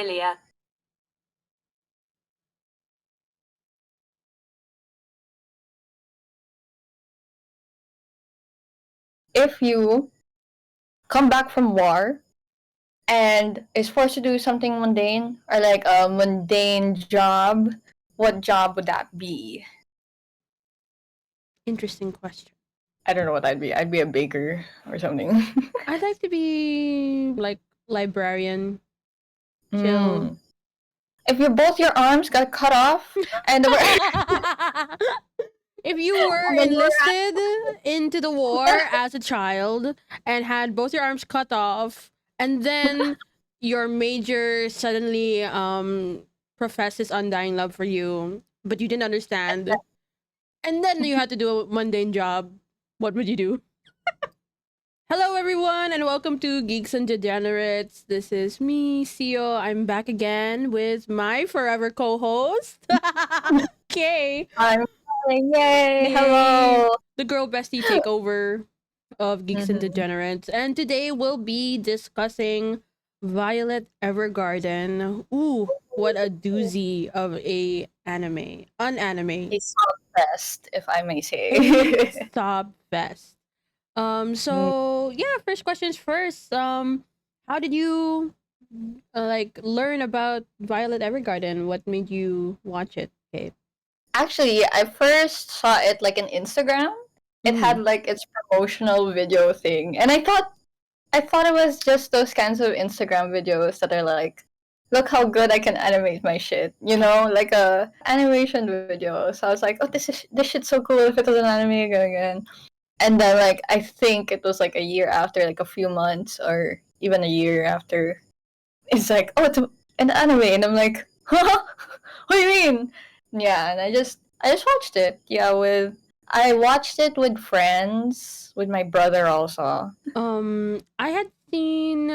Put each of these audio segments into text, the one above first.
familiar. If you come back from war and is forced to do something mundane or like a mundane job, what job would that be? Interesting question. I don't know what I'd be. I'd be a baker or something. I'd like to be like librarian. Chill. If both your arms got cut off and If you were enlisted into the war as a child and had both your arms cut off, and then your major suddenly professes undying love for you, but you didn't understand, and then you had to do a mundane job, what would you do? Hello, everyone, and welcome to Geeks and Degenerates. This is me, Sio. I'm back again with my forever co-host, Kay. I'm yay! Hello, The girl bestie takeover of Geeks and Degenerates, and today we'll be discussing Violet Evergarden. Ooh, what a doozy of a anime, unanime. It's not best, if I may say. Stop best. So yeah, first questions first. How did you like learn about Violet Evergarden? What made you watch it, Kate? Actually, I first saw it like on Instagram. It had like its promotional video thing, and I thought it was just those kinds of Instagram videos that are like, look how good I can animate my shit, like a animation video. So I was like, oh, this shit's so cool. If it was an anime again. And then like I think it was like a year after, like a few months or even a year after, it's like, oh, it's an anime, and I'm like, huh? What do you mean? Yeah, and I just watched it. Yeah, I watched it with friends, with my brother also. I had seen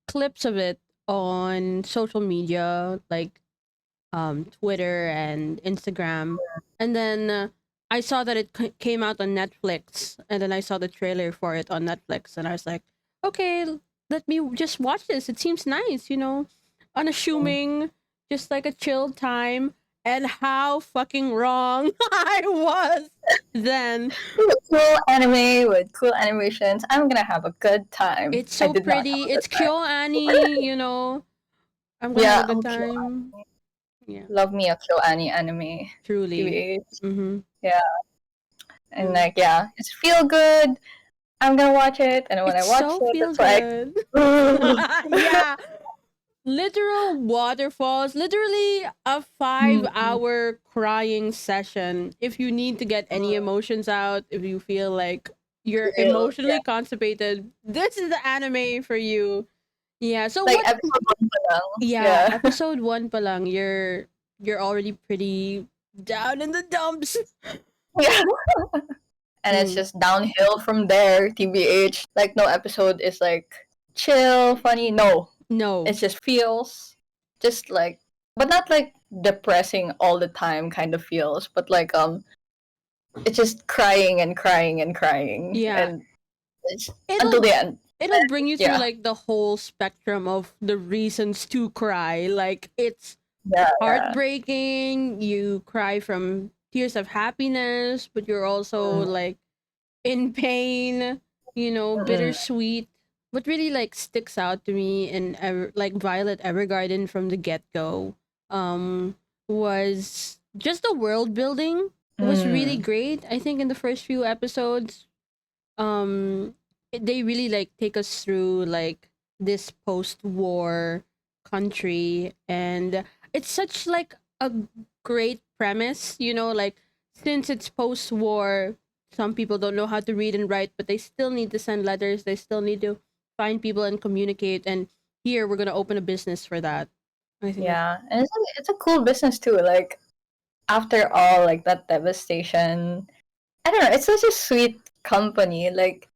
clips of it on social media, like Twitter and Instagram, and then I saw that it came out on Netflix, and then I saw the trailer for it on Netflix, and I was like, okay, let me just watch this. It seems nice, unassuming, just like a chill time. And how fucking wrong I was then. Cool anime with cool animations. I'm gonna have a good time. It's so pretty. It's Kyo Annie, I'm gonna have a good time. Yeah. Love me a Kyo Annie anime. Truly. Yeah. And like, yeah, it's feel good. I'm gonna watch it, and when I watch it, it's like, yeah, literal waterfalls, literally a 5-hour crying session. If you need to get any emotions out, if you feel like you're emotionally constipated, this is the anime for you. Yeah. So like episode 1 pa lang. Yeah, episode 1 pa lang, you're already pretty down in the dumps. Yeah. And it's just downhill from there, TBH. Like, no episode is like chill, funny. No. It just feels just like, but not like depressing all the time kind of feels, but like it's just crying and crying and crying. Yeah. And until the end. It'll bring you through like the whole spectrum of the reasons to cry. Like, it's heartbreaking. You cry from tears of happiness, but you're also like in pain, bittersweet. What really like sticks out to me in like Violet Evergarden from the get-go was just the world building was really great. I think in the first few episodes they really like take us through like this post-war country, and it's such like a great premise, like since it's post-war, some people don't know how to read and write, but they still need to send letters, they still need to find people and communicate, and here we're gonna open a business for that. I think and it's a cool business too. Like, after all, like that devastation, I don't know, it's such a sweet company. Like,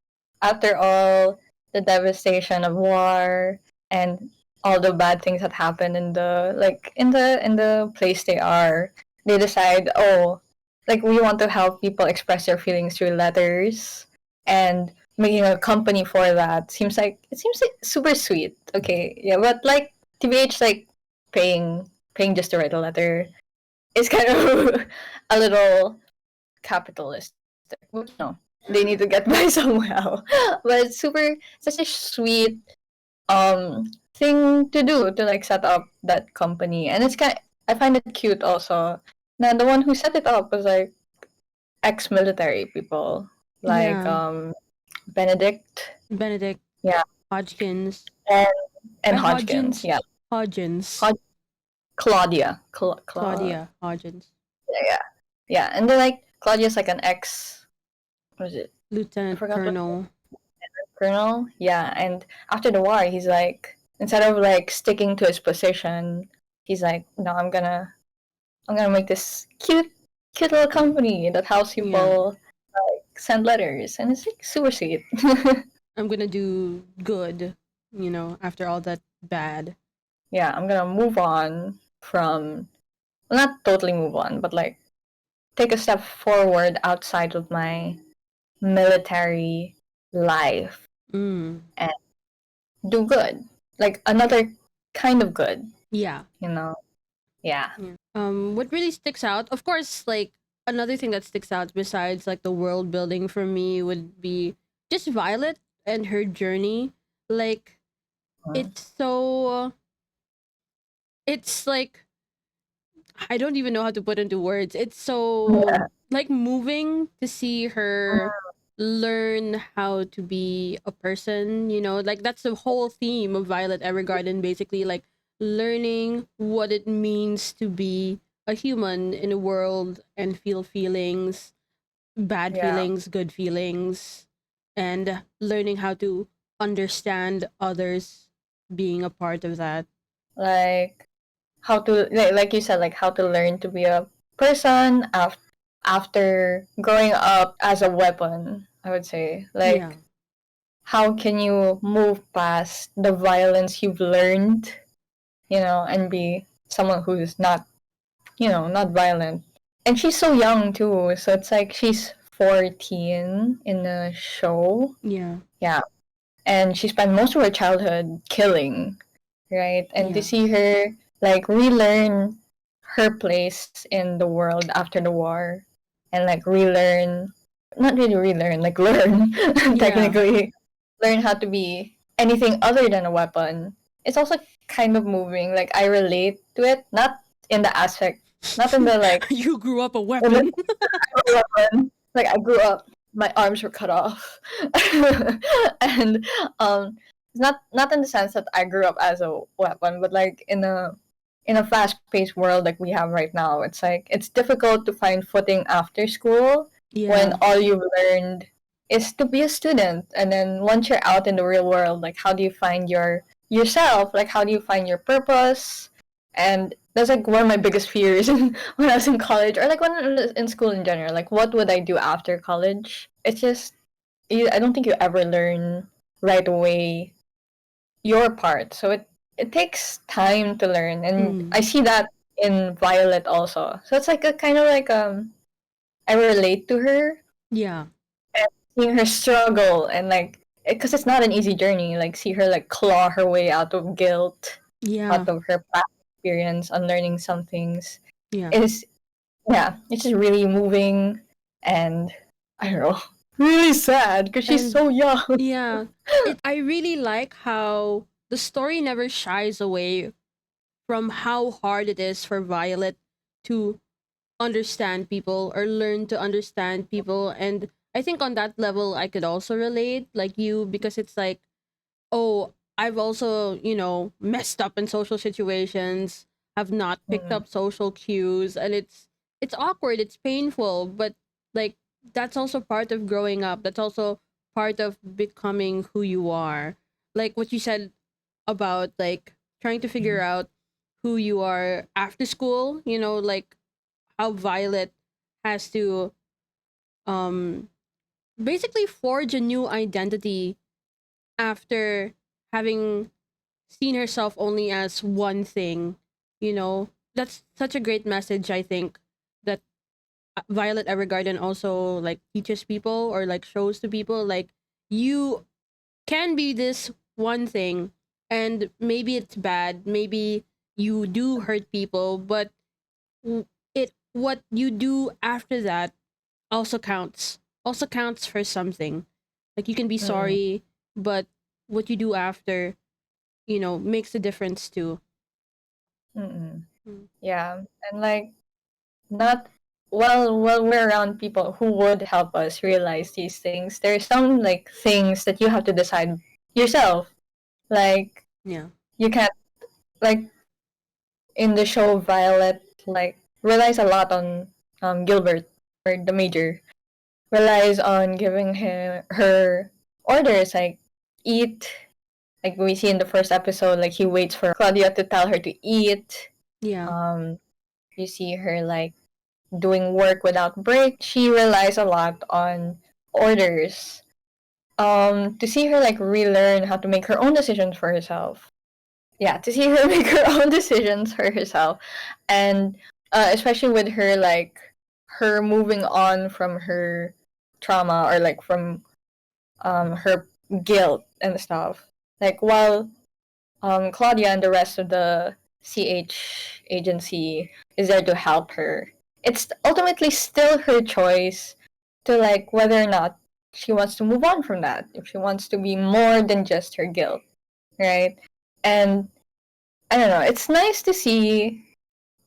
after all the devastation of war and all the bad things that happen in the place they are, they decide, oh, like, we want to help people express their feelings through letters, and making a company for that seems like super sweet. Okay, yeah, but like TBH, like paying just to write a letter is kind of a little capitalistic. But they need to get by somehow. But it's such a sweet thing to do to like set up that company, and I find it cute also. Now the one who set it up was like ex-military people, like Yeah. Benedict, Benedict yeah, Hodgkins. and Hodgkins, Hodgins. yeah, Hodgins. Hod- Claudia, Claudia Hodgins. yeah, yeah, and then like Claudia's like an ex, what was it? I Lieutenant forgot what Colonel. colonel. Yeah, and after the war, he's like instead of like sticking to his position, he's like, no, I'm gonna make this cute little company that helps Yeah. people like send letters, and it's like super sweet. I'm gonna do good, after all that bad. Yeah, I'm gonna move on from, well, not totally move on, but like take a step forward outside of my military life Mm. and do good, like another kind of good, Yeah. you know? Yeah. Yeah. What really sticks out, of course, like another thing that sticks out besides like the world building for me would be just Violet and her journey. Like Mm. it's so it's like I don't even know how to put into words. It's so Yeah. like moving to see her learn how to be a person, like that's the whole theme of Violet Evergarden, basically, like learning what it means to be a human in a world and feel feelings, bad Yeah. feelings, good feelings, and learning how to understand others being a part of that. Like how to like you said, like how to learn to be a person after growing up as a weapon, I would say. Yeah. Like how can you move past the violence you've learned, and be someone who's not, not violent. And she's so young too, so it's like she's 14 in the show. Yeah. Yeah. And she spent most of her childhood killing, right? And to Yeah. see her like relearn her place in the world after the war and like relearn, not really relearn, like learn Yeah. technically, learn how to be anything other than a weapon. It's also kind of moving. Like I relate to it, not in the aspect, not in the like You grew up a in the weapon. weapon. Like I grew up, my arms were cut off, and it's not in the sense that I grew up as a weapon, but like in a fast-paced world like we have right now, it's like it's difficult to find footing after school when Yeah. all you've learned is to be a student, and then once you're out in the real world, like how do you find yourself? Like how do you find your purpose? And that's like one of my biggest fears when I was in college, or like when I was in school in general. Like, what would I do after college? It's just, I don't think you ever learn right away your part. So it takes time to learn, and Mm. I see that in Violet also. So it's like a kind of like I relate to her Yeah. and seeing her struggle and like because it's not an easy journey. Like see her like claw her way out of guilt, Yeah. out of her past experience, unlearning some things. Yeah. Is Yeah, it's just really moving and I don't know, really sad because she's And so young. yeah, I really like how the story never shies away from how hard it is for Violet to understand people or learn to understand people. And I think on that level I could also relate like you, because it's like, oh, I've also, messed up in social situations, have not picked Mm, up social cues, and it's awkward, it's painful, but like that's also part of growing up. That's also part of becoming who you are. Like what you said about like trying to figure mm, out who you are after school, like how Violet has to um basically forge a new identity after having seen herself only as one thing, that's such a great message, I think, that Violet Evergarden also like teaches people or like shows to people like you can be this one thing, and maybe it's bad, maybe you do hurt people, but it what you do after that also counts. Also counts for something. Like you can be Mm, sorry, but what you do after, makes a difference too. mm-mm. Mm. Yeah, and like not while we're around people who would help us realize these things, there's some like things that you have to decide yourself. Like Yeah. you can't like in the show Violet like relies a lot on Gilbert or the major relies on giving him her orders like eat, like we see in the first episode like he waits for Claudia to tell her to eat. Yeah. um you see her like doing work without break. She relies a lot on orders. To see her like relearn how to make her own decisions for herself. Yeah, to see her make her own decisions for herself, and especially with her like her moving on from her trauma or like from her guilt and stuff. Like while Claudia and the rest of the CH agency is there to help her. It's ultimately still her choice to like whether or not she wants to move on from that, if she wants to be more than just her guilt, right? And I don't know, it's nice to see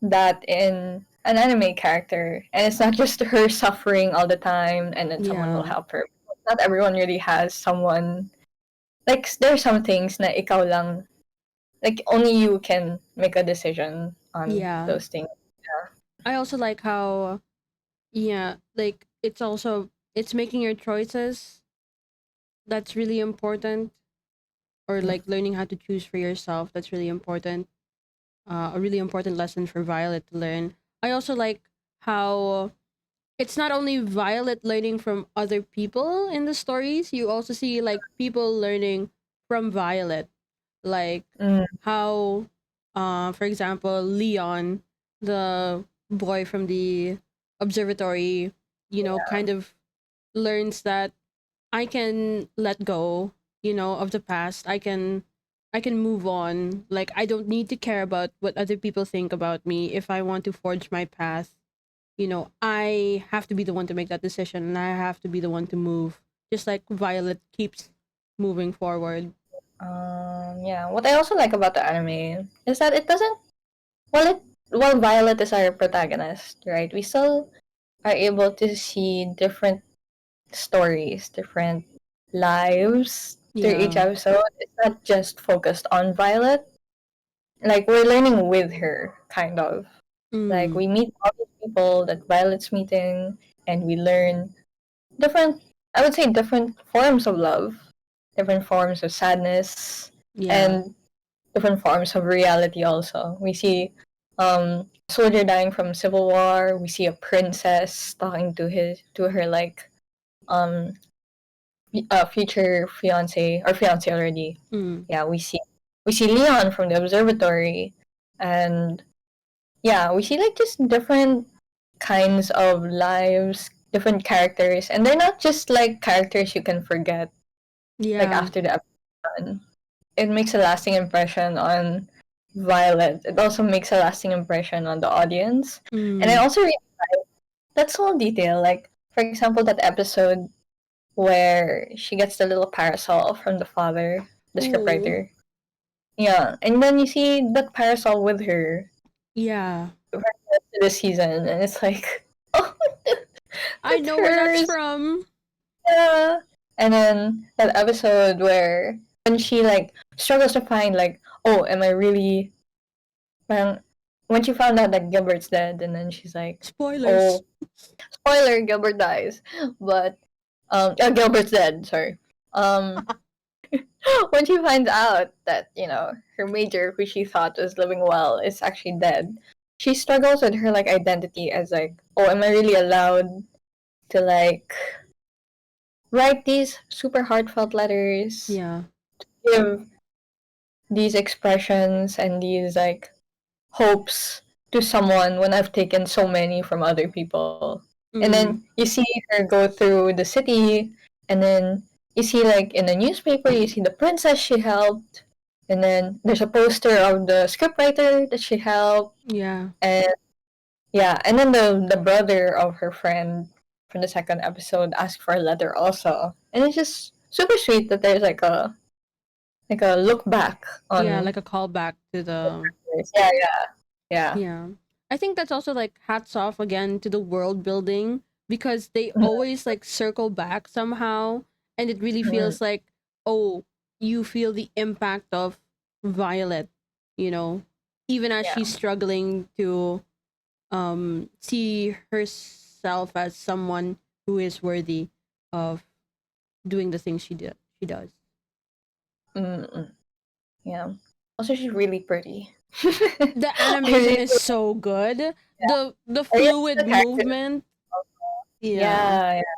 that in an anime character, and it's not just her suffering all the time and then someone will Yeah. help her. Not everyone really has someone like there's some things na ikaw lang like only you can make a decision on Yeah. those things. I also like how, yeah, like it's making your choices that's really important, or Yeah. like learning how to choose for yourself, that's really important. A really important lesson for Violet to learn. I also like how it's not only Violet learning from other people in the stories, you also see like people learning from Violet. Like Mm, how for example, Leon, the boy from the observatory, kind of learns that I can let go, of the past. I can move on. Like I don't need to care about what other people think about me if I want to forge my path. I have to be the one to make that decision, and I have to be the one to move. Just like Violet keeps moving forward. yeah. What I also like about the anime is that it doesn't while Violet is our protagonist, right? We still are able to see different stories, different lives through each Yeah. episode. It's not just focused on Violet. Like we're learning with her, kind of. Like Mm. we meet all these people that Violet's meeting, and we learn different. I would say different forms of love, different forms of sadness, Yeah. and different forms of reality. Also, we see soldier dying from civil war. We see a princess talking to her like um future fiance or fiance already. Mm. Yeah, we see Leon from the observatory, and yeah, we see like just different kinds of lives, different characters, and they're not just like characters you can forget like Yeah. after the episode. It makes a lasting impression on Violet. It also makes a lasting impression on the audience. And I Mm. also really like that small detail, like for example that episode where she gets the little parasol from the father, the Ooh. scriptwriter. Yeah, and then you see that parasol with her Yeah. for the rest of the season, and it's like, oh, I that's know where that's hers. from. Yeah. And then that episode where when she like struggles to find like, oh, am I really? Parang, when she found out that Gilbert's dead, and then she's like, Spoilers. oh, spoiler, Gilbert dies, but Gilbert's dead. Sorry. Um, when she finds out that her major, who she thought was living well, is actually dead, she struggles with her like identity as like, oh, am I really allowed to like write these super heartfelt letters, Yeah. give these expressions and these like hopes to someone when I've taken so many from other people. And then Mm. you see her go through the city, and then you see like in the newspaper, you see the princess she helped, And then there's a poster of the scriptwriter that she helped, Yeah. and yeah, and then the brother of her friend from the second episode asked for a letter also, and it's just super sweet that there's like a look back Yeah, on. like a callback to the Yeah, yeah, yeah. yeah. I think that's also like hats off again to the world building because they Mhm, always like circle back somehow and it really mhm. feels like oh, you feel the impact of Violet, you know, even as Yeah. she's struggling to see herself as someone who is worthy of doing the things she does. Mm-mm. Yeah. Also, she's really pretty. The I animation really, is so good. The I really like the fluid character. movement, yeah. Yeah, yeah.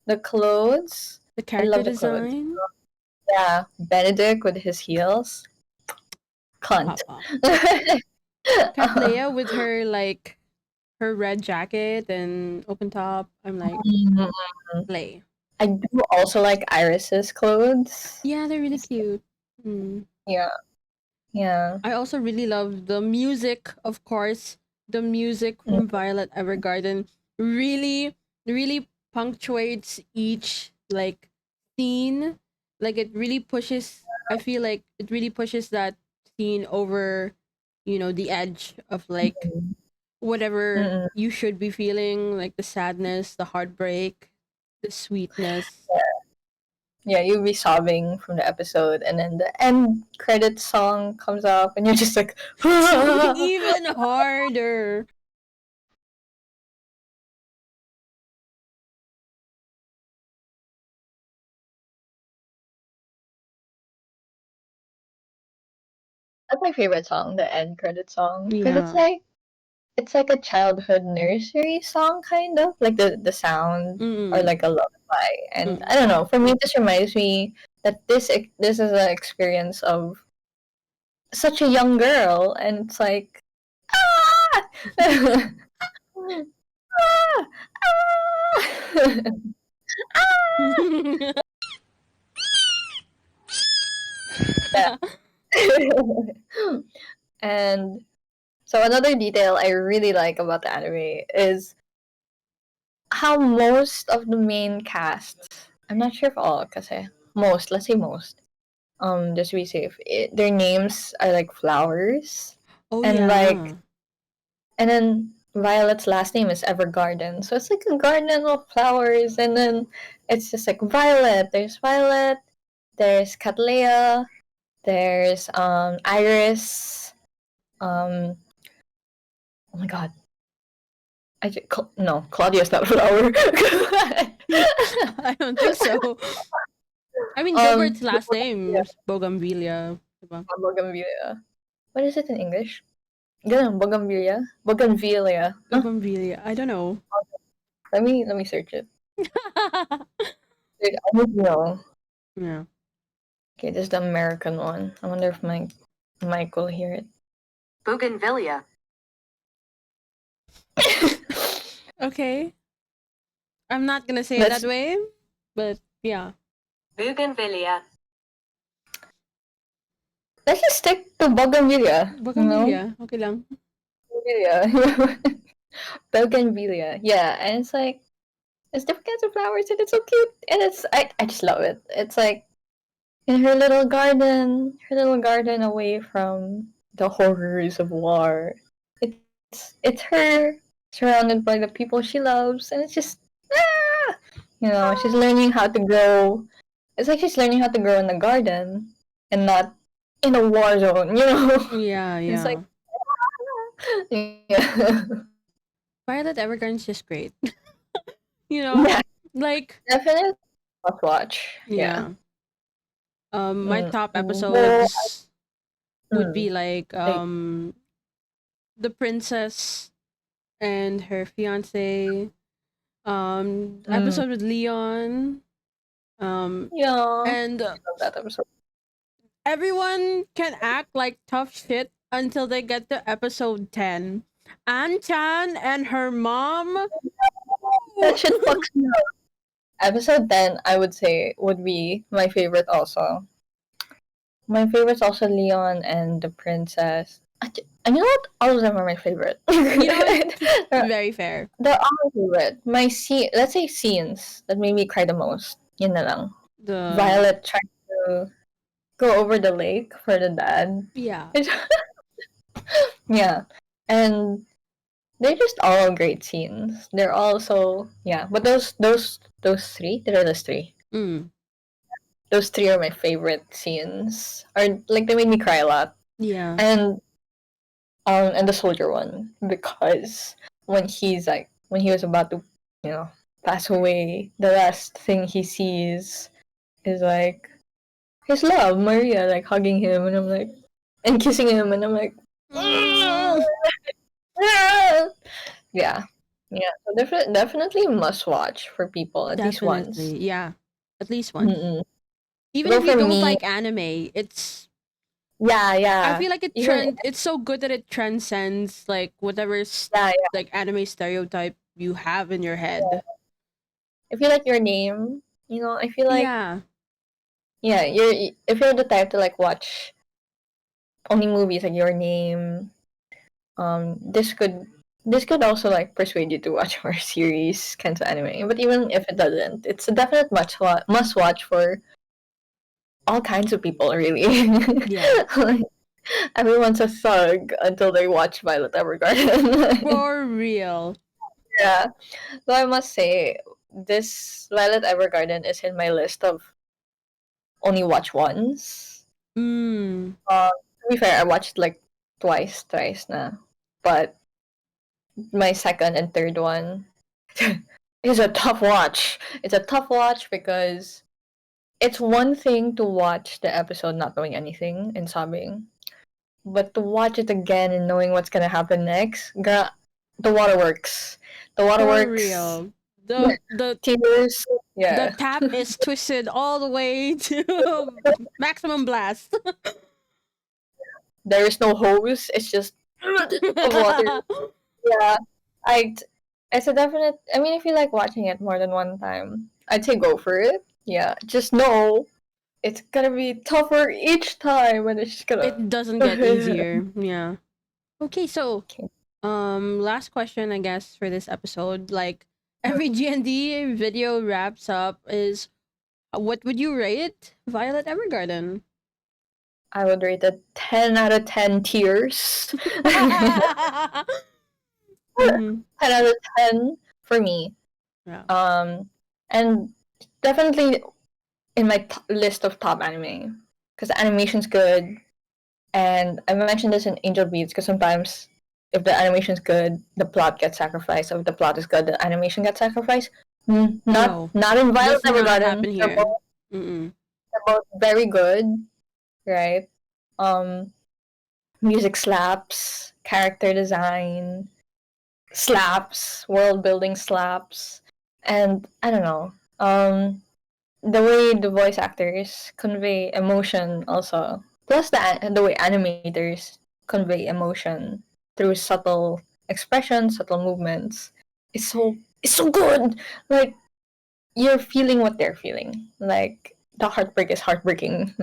The clothes. The I character love the clothes. design, Yeah, Benedict with his heels. Cunt. Papa. Kathleya with her like her red jacket and open top. I'm like Mhm. play. I do also like Iris's clothes. Yeah, they're really It's- cute. Mm. Yeah, yeah. I also really love the music, of course. The music Mm, from Violet Evergarden really punctuates each like scene. Like it really pushes I feel like it really pushes that scene over, the edge of like mm, whatever mm. you should be feeling, like the sadness, the heartbreak, the sweetness. Yeah, you'll be sobbing from the episode, and then the end credit song comes up, and you're just like, Sobbing that's even harder. my favorite song, the end credit song, because Yeah. it's like a childhood nursery song, kind of like the sound or Mm. like a lullaby. And I Mm. don't know, for me, this reminds me that this is an experience of such a young girl, and it's like, ah! Ah! Ah! Yeah. And so another detail I really like about the anime is how most of the main cast, I'm not sure if all, kasi most, let's say most, just to be safe, their names are like flowers. Oh And like, yeah. and then Violet's last name is Evergarden. So it's like a garden of flowers. And then it's just like Violet, there's Cattleya, there's Iris, um, oh my god, no, Claudia's not a flower. I don't think so. I mean, Gilbert's last name Bougainvillea. is Bougainvillea. Diba? Bougainvillea. What is it in English? Ganun, Bougainvillea? Bougainvillea. Huh? Bougainvillea. I don't know. Let me search it. Wait, I need to know. Yeah. Okay, this is the American one. I wonder if my Mike will hear it. Bougainvillea. Okay. I'm not gonna say it that let's way, but yeah. Bougainvillea. Let's just stick to Bougainvillea. You know, Bougainvillea. Okay lang. Bougainvillea. Bougainvillea. Yeah, and it's like it's different kinds of flowers, and it's so cute, and I just love it. It's like in her little garden away from the horrors of war. It's her surrounded by the people she loves, and it's just ah, she's learning how to grow. It's like she's learning how to grow in the garden and not in a war zone. Yeah, It's like yeah. yeah, Violet Evergarden's just great. yeah, Like definitely must watch. Yeah. yeah. My top Well, episodes would be like like the princess and her fiance. mm, Episode with Leon. yeah, I And love that episode. everyone can act like tough shit until they get to episode 10. An-chan and her mom. That shit fucks me up. Episode 10, I would say, would be my favorite also. My favorite's also Leon and the princess. And you know what? All of them are my favorite. You know what? they're, Very fair. they're all my favorite. My let's say scenes that made me cry the most. Yun na lang. The Violet trying to go over the lake for the dad. yeah. Yeah. And they're just all great scenes. They're also yeah. But those three, there are those three. Mm, Those three are my favorite scenes. Or like they made me cry a lot. yeah. And the soldier one because when he was about to pass away, the last thing he sees is like his love Maria like hugging him, and I'm like and kissing him, and I'm like Mm, yeah, yeah, so definitely must watch for people at least once. definitely. Yeah. At least once. Mm-mm. Even Go if you for don't me. like anime, it's Yeah, I yeah, feel like even it's so good that it transcends like whatever's yeah, like anime stereotype you have in your yeah. head. If you like Your Name, I feel like Yeah. yeah, if you're the type to like watch only movies like Your Name, this could also like persuade you to watch more series kinds of anime. But even if it doesn't, it's a definite must watch for all kinds of people, really. Yeah. Like, everyone's a thug until they watch Violet Evergarden. For real. Yeah. So I must say, this Violet Evergarden is in my list of only watch once. Mm. To be fair, I watched like twice, thrice na. But my second and third one is a tough watch. It's a tough watch because it's one thing to watch the episode not knowing anything and sobbing, but to watch it again and knowing what's gonna happen next, girl, the waterworks. The For waterworks. real. The Tears. the Yeah. tap is twisted all the way to maximum blast. There is no hose. It's just of water. Yeah. I. It's a definite. I mean, if you like watching it more than one time, I'd say go for it. Yeah. Just know it's gonna be tougher each time, and it's just gonna. It doesn't get easier. Yeah. Okay, so Okay. last question I guess for this episode. Like every GND video wraps up is what would you rate Violet Evergarden? I would rate it 10 out of 10 tears. 10 Mm-hmm. out of 10 for me. Yeah. And definitely in my list of top anime because the animation's good. And I mentioned this in Angel Beats because sometimes if the animation's good, the plot gets sacrificed. So if the plot is good, the animation gets sacrificed. Not No, not in Violet does not Evergarden. happen They're here. both, Mm-mm. they're both very good, right? Um, Music slaps, character design slaps, world building slaps, and I don't know. The way the voice actors convey emotion also. Plus the way animators convey emotion through subtle expressions, subtle movements. It's so good. Like you're feeling what they're feeling. Like the heartbreak is heartbreaking.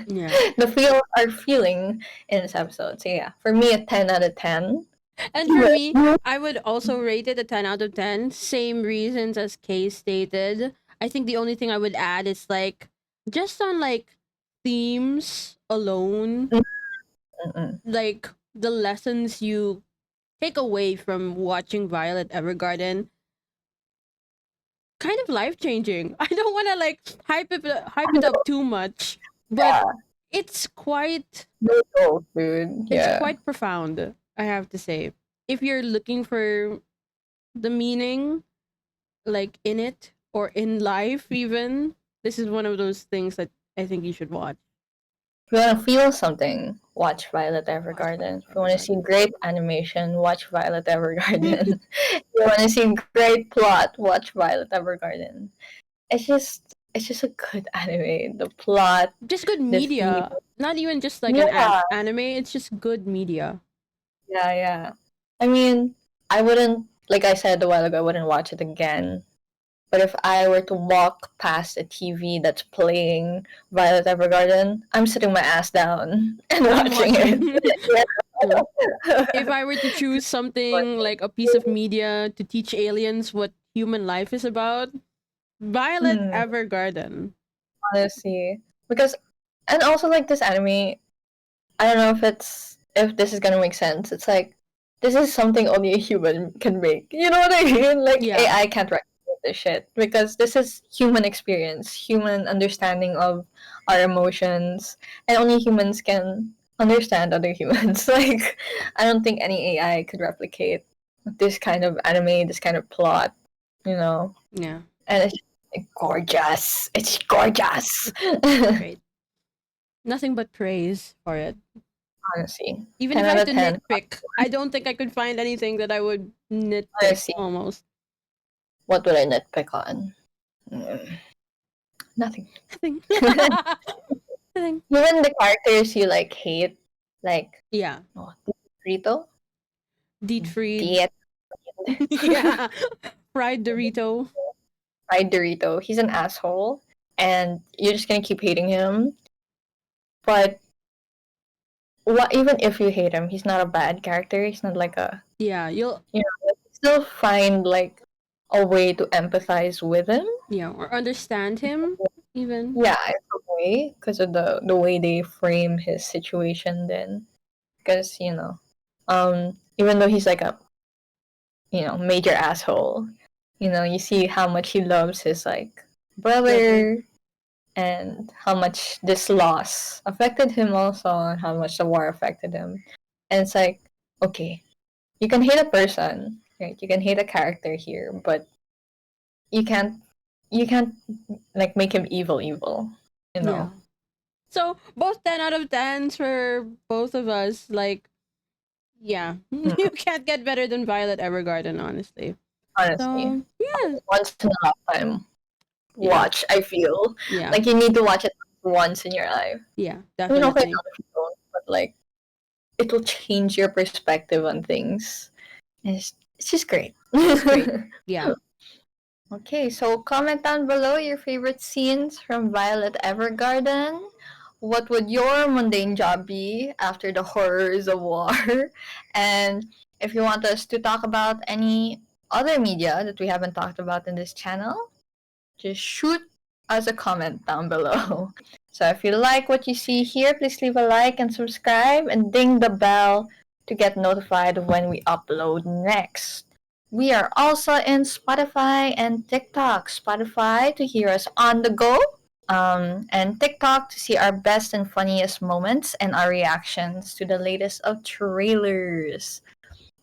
Yeah. The feel are feeling in this episode. So yeah, for me a 10 out of 10. And for me, I would also rate it a 10 out of 10. Same reasons as Kay stated. I think the only thing I would add is like just on like themes alone, Mm-mm. like the lessons you take away from watching Violet Evergarden, kind of life changing. I don't want to like hype it up too much, but Yeah, it's quite no joke, dude. it's Yeah. quite profound, I have to say. If you're looking for the meaning like in it or in life even, this is one of those things that I think you should watch. If you want to feel something, watch Violet Evergarden. If you want to see great animation, watch Violet Evergarden. If you want to see great plot, watch Violet Evergarden. It's just a good anime. The plot, Just good the theme. media. Not even just like an Yeah, anime, it's just good media. yeah, yeah. I mean, I wouldn't, like I said a while ago, I wouldn't watch it again. But if I were to walk past a TV that's playing Violet Evergarden, I'm sitting my ass down and I'm watching it. watching. Yeah. If I were to choose something like a piece of media to teach aliens what human life is about, Violet Hmm, Evergarden. honestly, because and also like this anime, I don't know if this is gonna make sense. It's like this is something only a human can make. You know what I mean? Like Yeah. AI can't replicate this shit because this is human experience, human understanding of our emotions, and only humans can understand other humans. Like I don't think any AI could replicate this kind of anime, this kind of plot. You know, Yeah. and it's gorgeous. It's gorgeous. Great. Nothing but praise for it. Honestly, Even if ten I out had of to ten. nitpick, I don't think I could find anything that I would nitpick Honestly, almost. what would I nitpick on? Mm, nothing. Nothing. Nothing. Even the characters you like hate, like Yeah. oh, Rito, Dietfried. Diet, Yeah. Fried Dorito. Fried Dorito. He's an asshole, and you're just gonna keep hating him. But what? Even if you hate him, he's not a bad character. He's not like a Yeah, you'll still find like a way to empathize with him. or understand him even. Yeah, in a way because of the way they frame his situation. Then because even though he's like a major asshole, you see how much he loves his like Brother. brother and how much this loss affected him also and how much the war affected him. And it's like, okay, you can hate a person, right? You can hate a character here, but you can't you can't like make him evil, you Yeah. know. So both 10 out of 10s for both of us. Like, yeah, Mm, you can't get better than Violet Evergarden, honestly. honestly. So yeah, Once in a lifetime yeah, watch, I feel. yeah, Like you need to watch it once in your life. yeah, I mean, okay, definitely. not if you don't, but like it will change your perspective on things. It's just great. It's great. Yeah. Okay, so comment down below your favorite scenes from Violet Evergarden. What would your mundane job be after the horrors of war? And if you want us to talk about any other media that we haven't talked about in this channel, just shoot us a comment down below. So if you like what you see here, please leave a like and subscribe and ding the bell to get notified of when we upload next. We are also in Spotify and TikTok. Spotify to hear us on the go, and TikTok to see our best and funniest moments and our reactions to the latest of trailers.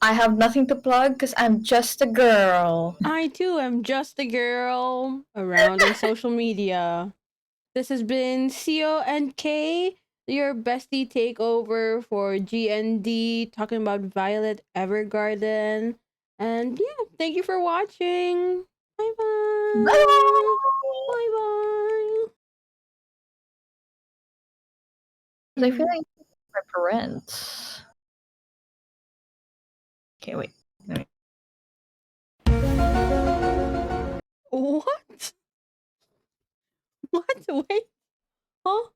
I have nothing to plug because I'm just a girl. I too am just a girl around on social media. This has been CO and K, your bestie takeover for GND, talking about Violet Evergarden. And yeah, thank you for watching. Bye bye. Bye! Bye bye. I feel like my parents. Okay, wait. What? What? Wait. Huh?